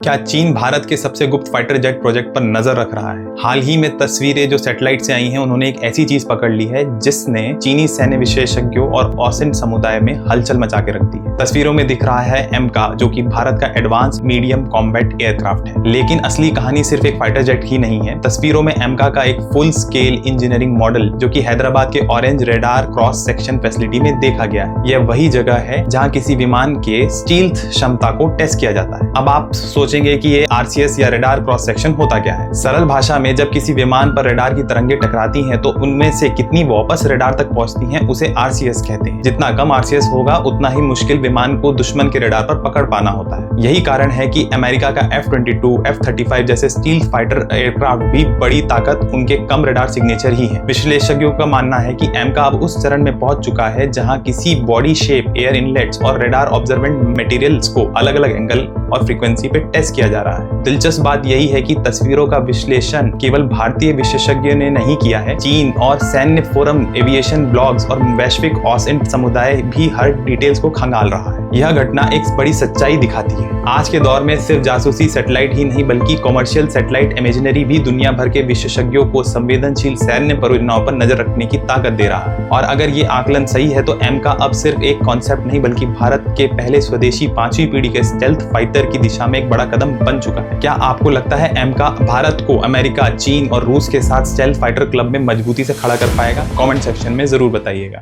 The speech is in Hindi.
क्या चीन भारत के सबसे गुप्त फाइटर जेट प्रोजेक्ट पर नजर रख रहा है? हाल ही में तस्वीरें जो सैटेलाइट से आई हैं, उन्होंने एक ऐसी चीज पकड़ ली है जिसने चीनी सैन्य विशेषज्ञों और ऑसिन समुदाय में हलचल मचा के रख दी है। तस्वीरों में दिख रहा है एमका, जो कि भारत का एडवांस मीडियम कॉम्बैट एयरक्राफ्ट है। लेकिन असली कहानी सिर्फ एक फाइटर जेट ही नहीं है। तस्वीरों में एमका का एक फुल स्केल इंजीनियरिंग मॉडल, जो कि हैदराबाद के orange radar cross section facility में देखा गया है। यह वही जगह है जहां किसी विमान के स्टील्थ क्षमता को टेस्ट किया जाता है। अब आप सोचेंगे कि ये आरसीएस या रेडार क्रॉस सेक्शन होता क्या है। सरल भाषा में, जब किसी विमान पर रेडार की तरंगे टकराती हैं तो उनमें से कितनी वापस रेडार तक पहुंचती हैं, उसे आरसीएस कहते हैं। जितना कम आरसीएस होगा, उतना ही मुश्किल विमान को दुश्मन के रेडार पर पकड़ पाना होता है। यही कारण है कि अमेरिका का F-22, F-35 जैसे स्टील्थ फाइटर एयरक्राफ्ट भी बड़ी ताकत उनके कम रेडार सिग्नेचर ही है। विश्लेषज्ञों का मानना है कि एमका अब उस चरण में पहुंच चुका है जहां किसी बॉडी शेप, एयर इनलेट्स और रेडार ऑब्जर्वेंट मटेरियल्स को अलग अलग एंगल और फ्रीक्वेंसी पे टेस्ट किया जा रहा है। दिलचस्प बात यही है कि तस्वीरों का विश्लेषण केवल भारतीय विशेषज्ञों ने नहीं किया है। चीन और सैन्य फोरम, एविएशन ब्लॉग्स और वैश्विक ऑसिन समुदाय भी हर डिटेल्स को खंगाल रहा है। यह घटना एक बड़ी सच्चाई दिखाती है। आज के दौर में सिर्फ जासूसी सैटेलाइट ही नहीं, बल्कि कॉमर्शियल सैटेलाइट इमेजिनरी भी दुनिया भर के विशेषज्ञों को संवेदनशील सैन्य परियोजनाओं पर नजर रखने की ताकत दे रहा है। और अगर ये आकलन सही है तो एमका अब सिर्फ एक कॉन्सेप्ट नहीं, बल्कि भारत के पहले स्वदेशी 5वीं पीढ़ी के स्टेल्थ फाइटर की दिशा में एक बड़ा कदम बन चुका है। क्या आपको लगता है एमका भारत को अमेरिका, चीन और रूस के साथ स्टेल्थ फाइटर क्लब में मजबूती से खड़ा कर पाएगा? कमेंट सेक्शन में जरूर बताइएगा।